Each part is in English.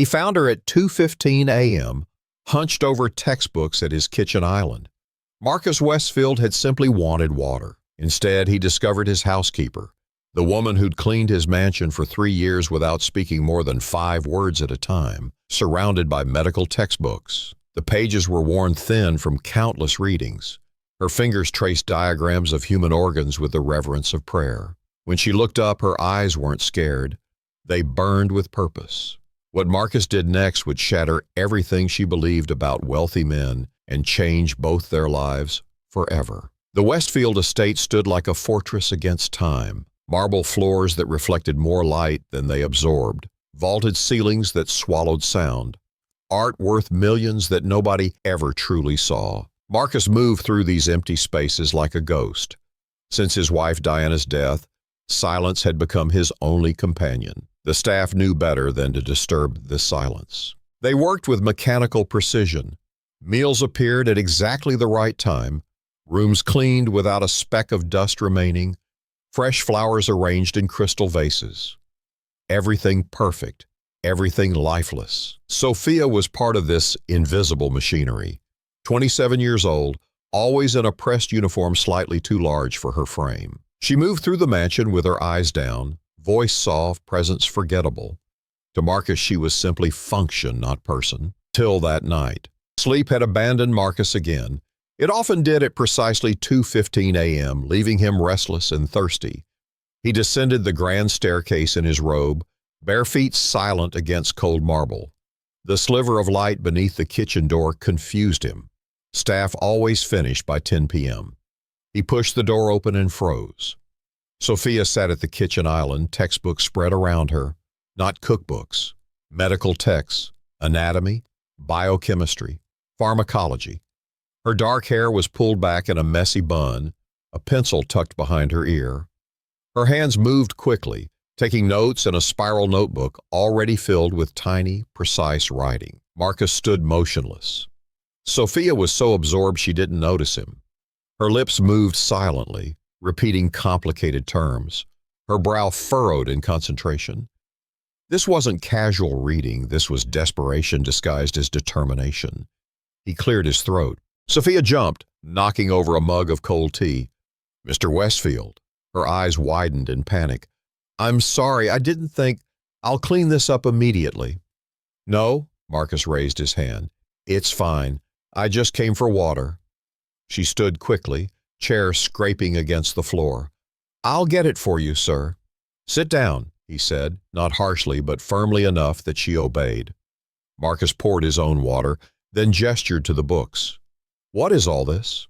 He found her at 2:15 a.m., hunched over textbooks at his kitchen island. Marcus Westfield had simply wanted water. Instead, he discovered his housekeeper, the woman who'd cleaned his mansion for 3 years without speaking more than 5 words at a time, surrounded by medical textbooks. The pages were worn thin from countless readings. Her fingers traced diagrams of human organs with the reverence of prayer. When she looked up, her eyes weren't scared. They burned with purpose. What Marcus did next would shatter everything she believed about wealthy men and change both their lives forever. The Westfield estate stood like a fortress against time. Marble floors that reflected more light than they absorbed, vaulted ceilings that swallowed sound, art worth millions that nobody ever truly saw. Marcus moved through these empty spaces like a ghost. Since his wife Diana's death, silence had become his only companion. The staff knew better than to disturb this silence. They worked with mechanical precision. Meals appeared at exactly the right time, rooms cleaned without a speck of dust remaining, fresh flowers arranged in crystal vases. Everything perfect, everything lifeless. Sofia was part of this invisible machinery. 27 years old, always in a pressed uniform slightly too large for her frame. She moved through the mansion with her eyes down, voice soft, presence forgettable. To Marcus, she was simply function, not person. Till that night. Sleep had abandoned Marcus again. It often did at precisely 2:15 a.m., leaving him restless and thirsty. He descended the grand staircase in his robe, bare feet silent against cold marble. The sliver of light beneath the kitchen door confused him. Staff always finished by 10 p.m. He pushed the door open and froze. Sofia sat at the kitchen island, textbooks spread around her, not cookbooks, medical texts, anatomy, biochemistry, pharmacology. Her dark hair was pulled back in a messy bun, a pencil tucked behind her ear. Her hands moved quickly, taking notes in a spiral notebook already filled with tiny, precise writing. Marcus stood motionless. Sofia was so absorbed she didn't notice him. Her lips moved silently, repeating complicated terms, her brow furrowed in concentration. This wasn't casual reading, this was desperation disguised as determination. He cleared his throat. Sofia jumped, knocking over a mug of cold tea. "Mr. Westfield." Her eyes widened in panic. "I'm sorry, I didn't think. I'll clean this up immediately." "No," Marcus raised his hand. "It's fine. I just came for water." She stood quickly, chair scraping against the floor. "I'll get it for you, sir." "Sit down," he said, not harshly but firmly enough that she obeyed. Marcus poured his own water, then gestured to the books. "What is all this?"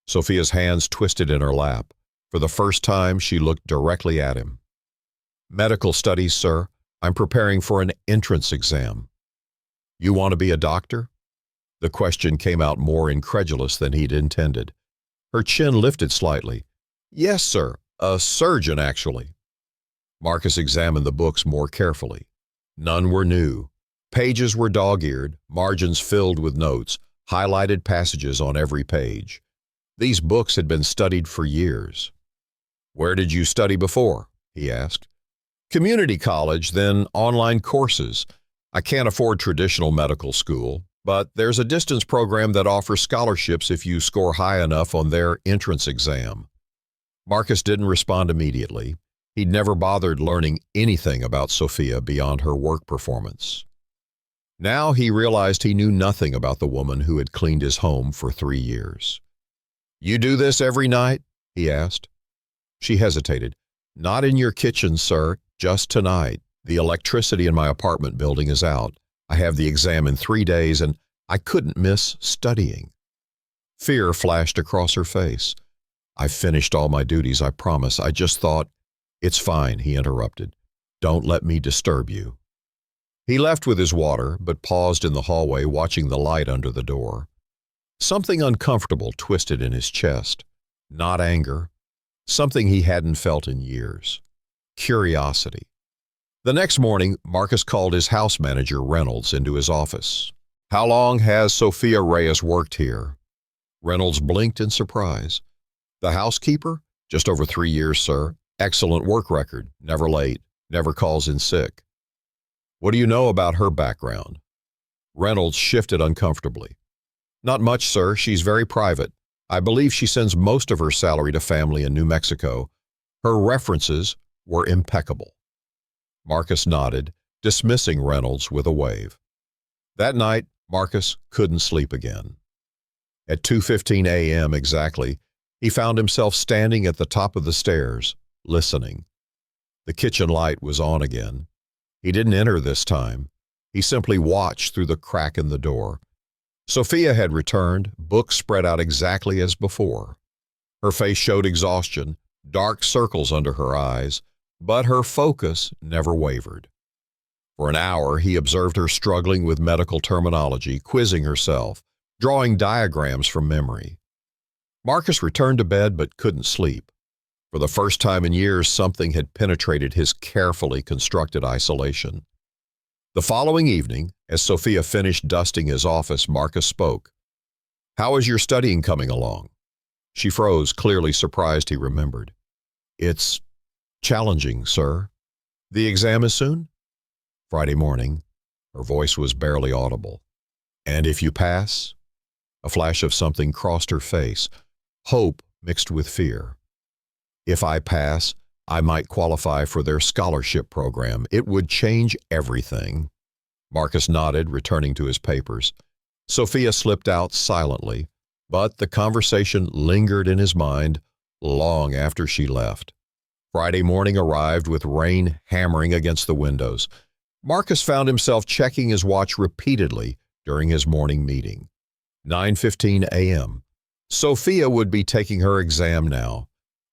Sofia's hands twisted in her lap. For the first time, she looked directly at him. "Medical studies, sir. I'm preparing for an entrance exam." "You want to be a doctor?" The question came out more incredulous than he'd intended. Her chin lifted slightly. "Yes, sir. A surgeon, actually." Marcus examined the books more carefully. None were new. Pages were dog-eared, margins filled with notes, highlighted passages on every page. These books had been studied for years. "Where did you study before?" he asked. "Community college, then online courses. I can't afford traditional medical school, but there's a distance program that offers scholarships if you score high enough on their entrance exam." Marcus didn't respond immediately. He'd never bothered learning anything about Sofia beyond her work performance. Now he realized he knew nothing about the woman who had cleaned his home for 3 years. "You do this every night?" he asked. She hesitated. "Not in your kitchen, sir, just tonight. The electricity in my apartment building is out. I have the exam in 3 days, and I couldn't miss studying." Fear flashed across her face. "I've finished all my duties, I promise. I just thought—" "It's fine," he interrupted. "Don't let me disturb you." He left with his water, but paused in the hallway watching the light under the door. Something uncomfortable twisted in his chest. Not anger. Something he hadn't felt in years. Curiosity. The next morning, Marcus called his house manager, Reynolds, into his office. "How long has Sofia Reyes worked here?" Reynolds blinked in surprise. "The housekeeper? Just over 3 years, sir. Excellent work record. Never late. Never calls in sick." What do you know about her background? Reynolds shifted uncomfortably. Not much, sir. She's very private. I believe she sends most of her salary to family in New Mexico. Her references were impeccable. Marcus nodded, dismissing Reynolds with a wave. That night, Marcus couldn't sleep again. At 2:15 a.m. exactly, he found himself standing at the top of the stairs, listening. The kitchen light was on again. He didn't enter this time. He simply watched through the crack in the door. Sofia had returned, books spread out exactly as before. Her face showed exhaustion, dark circles under her eyes, but her focus never wavered. For an hour, he observed her struggling with medical terminology, quizzing herself, drawing diagrams from memory. Marcus returned to bed but couldn't sleep. For the first time in years, something had penetrated his carefully constructed isolation. The following evening, as Sofia finished dusting his office, Marcus spoke. "How is your studying coming along?" She froze, clearly surprised he remembered. "It's challenging, sir." "The exam is soon?" "Friday morning." Her voice was barely audible. "And if you pass?" A flash of something crossed her face, hope mixed with fear. "If I pass, I might qualify for their scholarship program. It would change everything." Marcus nodded, returning to his papers. Sofia slipped out silently, but the conversation lingered in his mind long after she left. Friday morning arrived with rain hammering against the windows. Marcus found himself checking his watch repeatedly during his morning meeting. 9:15 a.m. Sofia would be taking her exam now.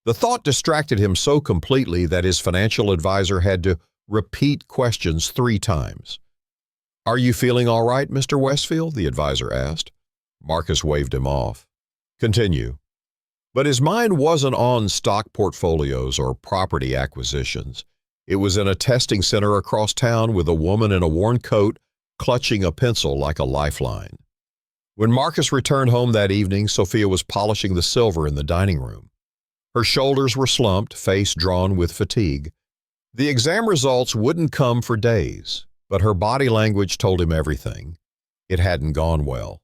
The thought distracted him so completely that his financial advisor had to repeat questions 3 times. "Are you feeling all right, Mr. Westfield?" the advisor asked. Marcus waved him off. "Continue." But his mind wasn't on stock portfolios or property acquisitions. It was in a testing center across town with a woman in a worn coat clutching a pencil like a lifeline. When Marcus returned home that evening, Sofia was polishing the silver in the dining room. Her shoulders were slumped, face drawn with fatigue. The exam results wouldn't come for days, but her body language told him everything. It hadn't gone well.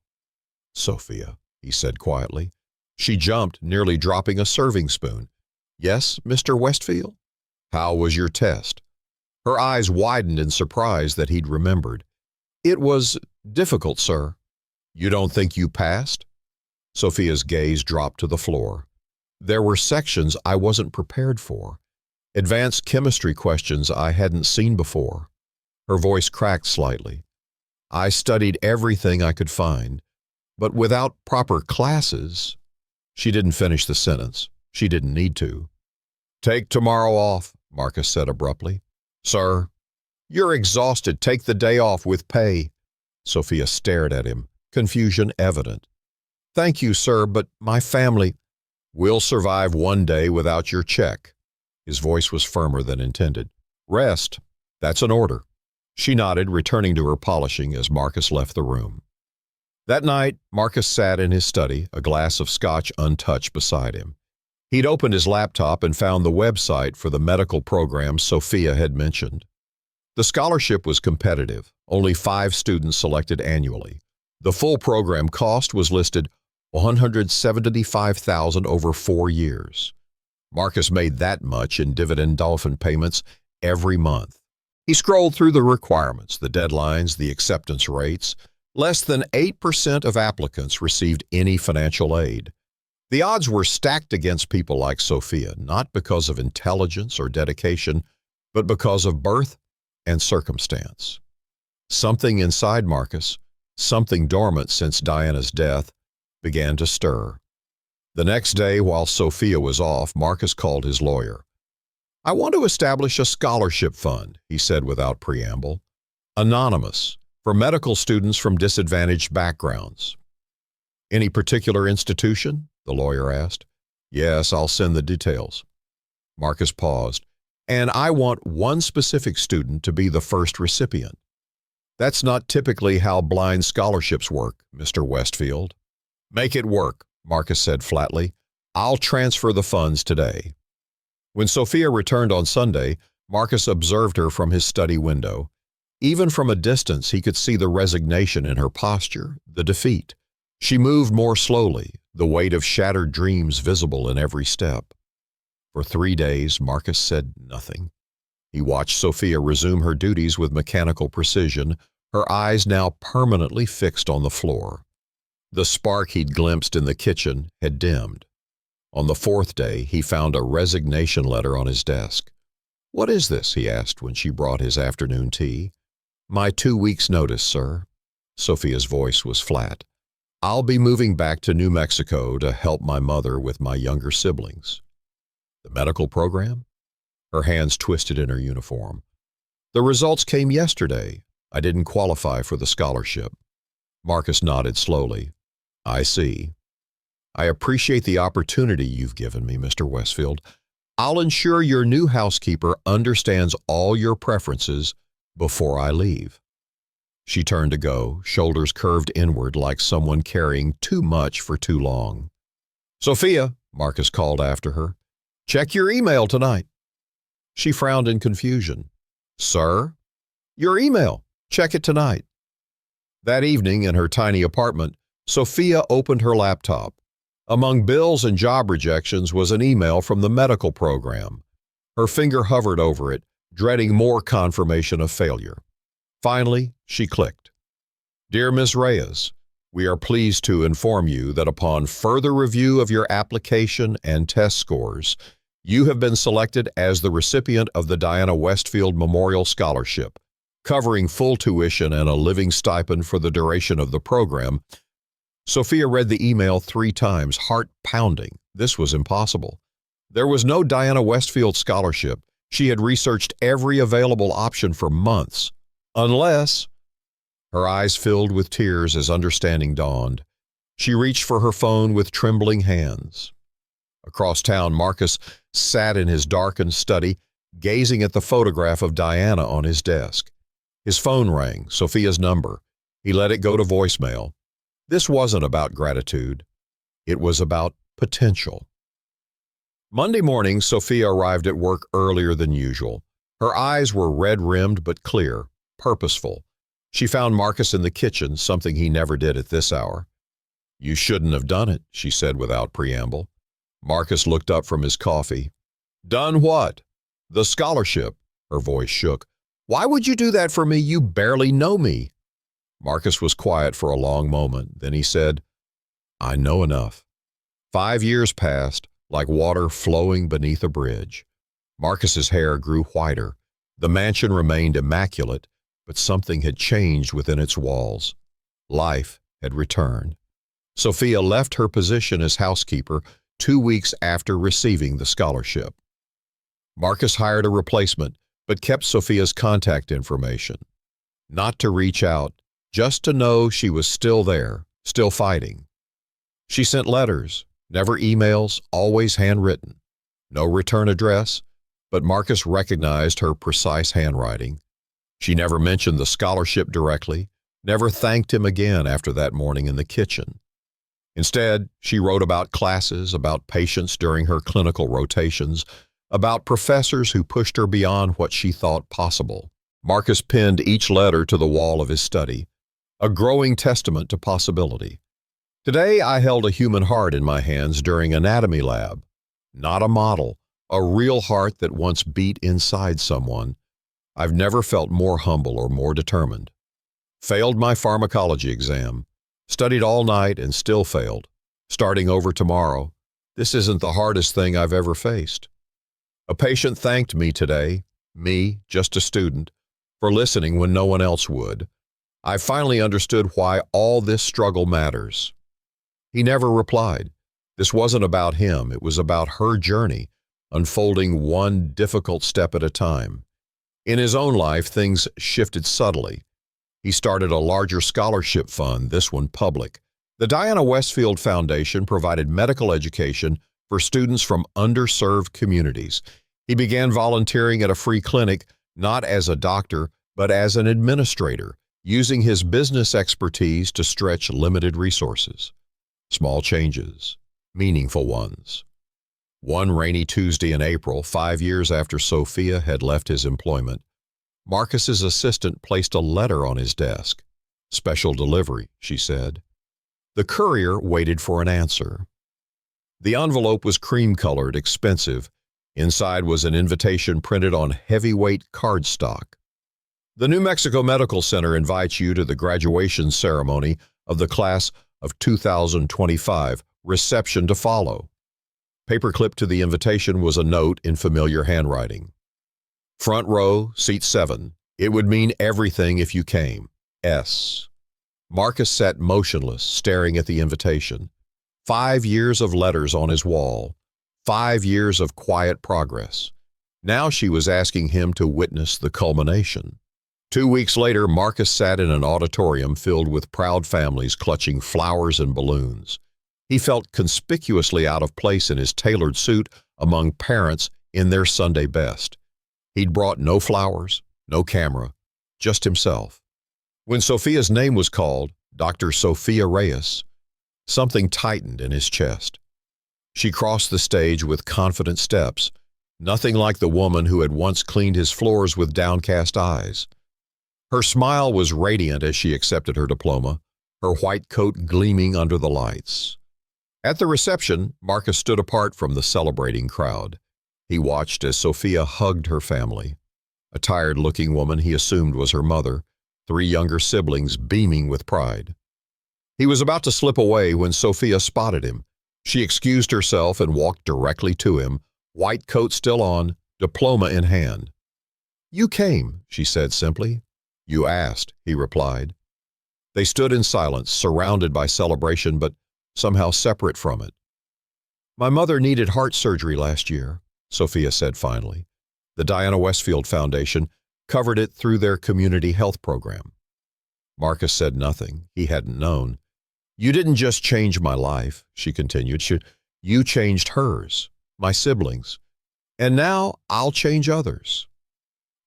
"Sofia," he said quietly. She jumped, nearly dropping a serving spoon. "Yes, Mr. Westfield?" "How was your test?" Her eyes widened in surprise that he'd remembered. "It was difficult, sir." "You don't think you passed?" Sofia's gaze dropped to the floor. "There were sections I wasn't prepared for. Advanced chemistry questions I hadn't seen before." Her voice cracked slightly. "I studied everything I could find, but without proper classes." She didn't finish the sentence. She didn't need to. "Take tomorrow off," Marcus said abruptly. "Sir?" "You're exhausted. Take the day off with pay." Sofia stared at him, confusion evident. "Thank you, sir, but my family—" "We'll survive one day without your check." His voice was firmer than intended. "Rest. That's an order." She nodded, returning to her polishing as Marcus left the room. That night, Marcus sat in his study, a glass of scotch untouched beside him. He'd opened his laptop and found the website for the medical program Sofia had mentioned. The scholarship was competitive, only 5 students selected annually. The full program cost was listed $175,000 over 4 years. Marcus made that much in dividend dolphin payments every month. He scrolled through the requirements, the deadlines, the acceptance rates. Less than 8% of applicants received any financial aid. The odds were stacked against people like Sofia, not because of intelligence or dedication, but because of birth and circumstance. Something inside Marcus, something dormant since Diana's death, began to stir. The next day, while Sofia was off, Marcus called his lawyer. "I want to establish a scholarship fund," he said without preamble. "Anonymous, for medical students from disadvantaged backgrounds." "Any particular institution?" the lawyer asked. "Yes, I'll send the details." Marcus paused. "And I want one specific student to be the first recipient." "That's not typically how blind scholarships work, Mr. Westfield." "Make it work," Marcus said flatly. "I'll transfer the funds today." When Sofia returned on Sunday, Marcus observed her from his study window. Even from a distance, he could see the resignation in her posture, the defeat. She moved more slowly, the weight of shattered dreams visible in every step. For 3 days, Marcus said nothing. He watched Sofia resume her duties with mechanical precision, her eyes now permanently fixed on the floor. The spark he'd glimpsed in the kitchen had dimmed. On the 4th day, he found a resignation letter on his desk. "What is this?" he asked when she brought his afternoon tea. "My 2 weeks' notice, sir." Sofia's voice was flat. "I'll be moving back to New Mexico to help my mother with my younger siblings." "The medical program?" Her hands twisted in her uniform. "The results came yesterday. I didn't qualify for the scholarship." Marcus nodded slowly. "I see. I appreciate the opportunity you've given me, Mr. Westfield. I'll ensure your new housekeeper understands all your preferences before I leave." She turned to go, shoulders curved inward like someone carrying too much for too long. "Sofia," Marcus called after her, "check your email tonight." She frowned in confusion. "Sir?" "Your email. Check it tonight." That evening in her tiny apartment, Sofia opened her laptop. Among bills and job rejections was an email from the medical program. Her finger hovered over it, dreading more confirmation of failure. Finally, she clicked. "Dear Ms. Reyes, we are pleased to inform you that upon further review of your application and test scores, you have been selected as the recipient of the Diana Westfield Memorial Scholarship, covering full tuition and a living stipend for the duration of the program." Sofia read the email 3 times, heart pounding. This was impossible. There was no Diana Westfield scholarship. She had researched every available option for months. Unless... Her eyes filled with tears as understanding dawned. She reached for her phone with trembling hands. Across town, Marcus sat in his darkened study, gazing at the photograph of Diana on his desk. His phone rang, Sofia's number. He let it go to voicemail. This wasn't about gratitude. It was about potential. Monday morning, Sofia arrived at work earlier than usual. Her eyes were red-rimmed but clear, purposeful. She found Marcus in the kitchen, something he never did at this hour. "You shouldn't have done it," she said without preamble. Marcus looked up from his coffee. "Done what?" "The scholarship." Her voice shook. "Why would you do that for me? You barely know me." Marcus was quiet for a long moment. Then he said, "I know enough." 5 years passed, like water flowing beneath a bridge. Marcus's hair grew whiter. The mansion remained immaculate, but something had changed within its walls. Life had returned. Sofia left her position as housekeeper 2 weeks after receiving the scholarship. Marcus hired a replacement, but kept Sofia's contact information. Not to reach out, just to know she was still there, still fighting. She sent letters, never emails, always handwritten. No return address, but Marcus recognized her precise handwriting. She never mentioned the scholarship directly, never thanked him again after that morning in the kitchen. Instead, she wrote about classes, about patients during her clinical rotations, about professors who pushed her beyond what she thought possible. Marcus pinned each letter to the wall of his study, a growing testament to possibility. Today, I held a human heart in my hands during anatomy lab. Not a model, a real heart that once beat inside someone. I've never felt more humble or more determined. Failed my pharmacology exam. Studied all night and still failed. Starting over tomorrow. This isn't the hardest thing I've ever faced. A patient thanked me today, me, just a student, for listening when no one else would. I finally understood why all this struggle matters. He never replied. This wasn't about him. It was about her journey, unfolding one difficult step at a time. In his own life, things shifted subtly. He started a larger scholarship fund, this one public. The Diana Westfield Foundation provided medical education for students from underserved communities. He began volunteering at a free clinic, not as a doctor, but as an administrator, using his business expertise to stretch limited resources. Small changes, meaningful ones. One rainy Tuesday in April, 5 years after Sofia had left his employment, Marcus's assistant placed a letter on his desk. "Special delivery," she said. The courier waited for an answer. The envelope was cream-colored, expensive. Inside was an invitation printed on heavyweight cardstock. "The New Mexico Medical Center invites you to the graduation ceremony of the class of 2025, reception to follow." Paperclipped to the invitation was a note in familiar handwriting. "Front row, seat 7. It would mean everything if you came. S." Marcus sat motionless, staring at the invitation. 5 years of letters on his wall. 5 years of quiet progress. Now she was asking him to witness the culmination. 2 weeks later, Marcus sat in an auditorium filled with proud families clutching flowers and balloons. He felt conspicuously out of place in his tailored suit among parents in their Sunday best. He'd brought no flowers, no camera, just himself. When Sofia's name was called, Dr. Sofia Reyes, something tightened in his chest. She crossed the stage with confident steps, nothing like the woman who had once cleaned his floors with downcast eyes. Her smile was radiant as she accepted her diploma, her white coat gleaming under the lights. At the reception, Marcus stood apart from the celebrating crowd. He watched as Sofia hugged her family. A tired-looking woman he assumed was her mother, 3 younger siblings beaming with pride. He was about to slip away when Sofia spotted him. She excused herself and walked directly to him, white coat still on, diploma in hand. "You came," she said simply. "You asked," he replied. They stood in silence, surrounded by celebration, but somehow separate from it. "My mother needed heart surgery last year," Sofia said finally. The Diana Westfield Foundation covered it through their community health program. Marcus said nothing. He hadn't known. "You didn't just change my life," she continued. "You changed hers, my siblings. And now I'll change others."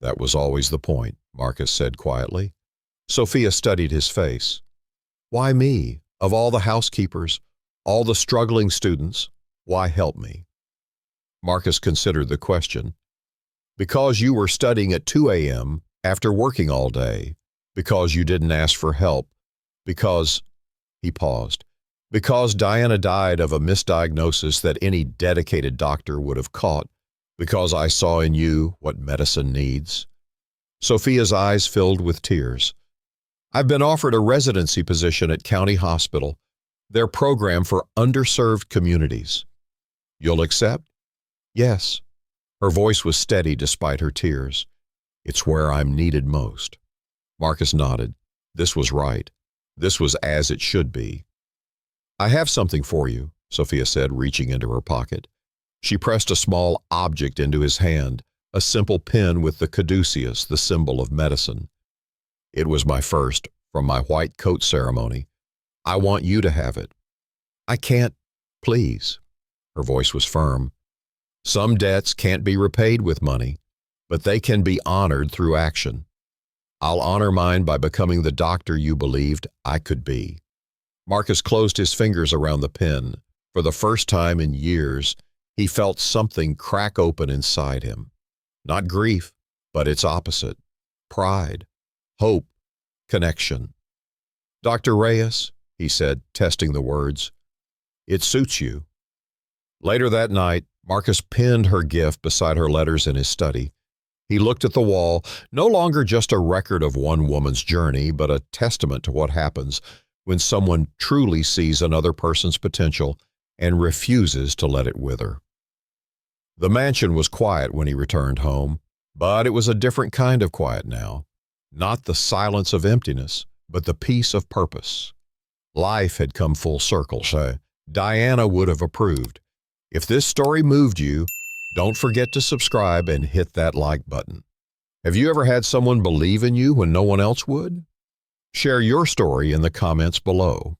"That was always the point," Marcus said quietly. Sofia studied his face. "Why me? Of all the housekeepers, all the struggling students, why help me?" Marcus considered the question. "Because you were studying at 2 a.m. after working all day. Because you didn't ask for help. Because—" He paused. "Because Diana died of a misdiagnosis that any dedicated doctor would have caught. Because I saw in you what medicine needs." Sofia's eyes filled with tears. "I've been offered a residency position at County Hospital, their program for underserved communities." "You'll accept?" "Yes." Her voice was steady despite her tears. "It's where I'm needed most." Marcus nodded. This was right. This was as it should be. "I have something for you," Sofia said, reaching into her pocket. She pressed a small object into his hand, a simple pen with the caduceus, the symbol of medicine. "It was my first, from my white coat ceremony. I want you to have it." "I can't, please." Her voice was firm. "Some debts can't be repaid with money, but they can be honored through action. I'll honor mine by becoming the doctor you believed I could be." Marcus closed his fingers around the pen. For the first time in years, he felt something crack open inside him. Not grief, but its opposite. Pride, hope, connection. "Dr. Reyes," he said, testing the words, "it suits you." Later that night, Marcus pinned her gift beside her letters in his study. He looked at the wall, no longer just a record of one woman's journey, but a testament to what happens when someone truly sees another person's potential and refuses to let it wither. The mansion was quiet when he returned home, but it was a different kind of quiet now. Not the silence of emptiness, but the peace of purpose. Life had come full circle, so Diana would have approved. If this story moved you, don't forget to subscribe and hit that like button. Have you ever had someone believe in you when no one else would? Share your story in the comments below.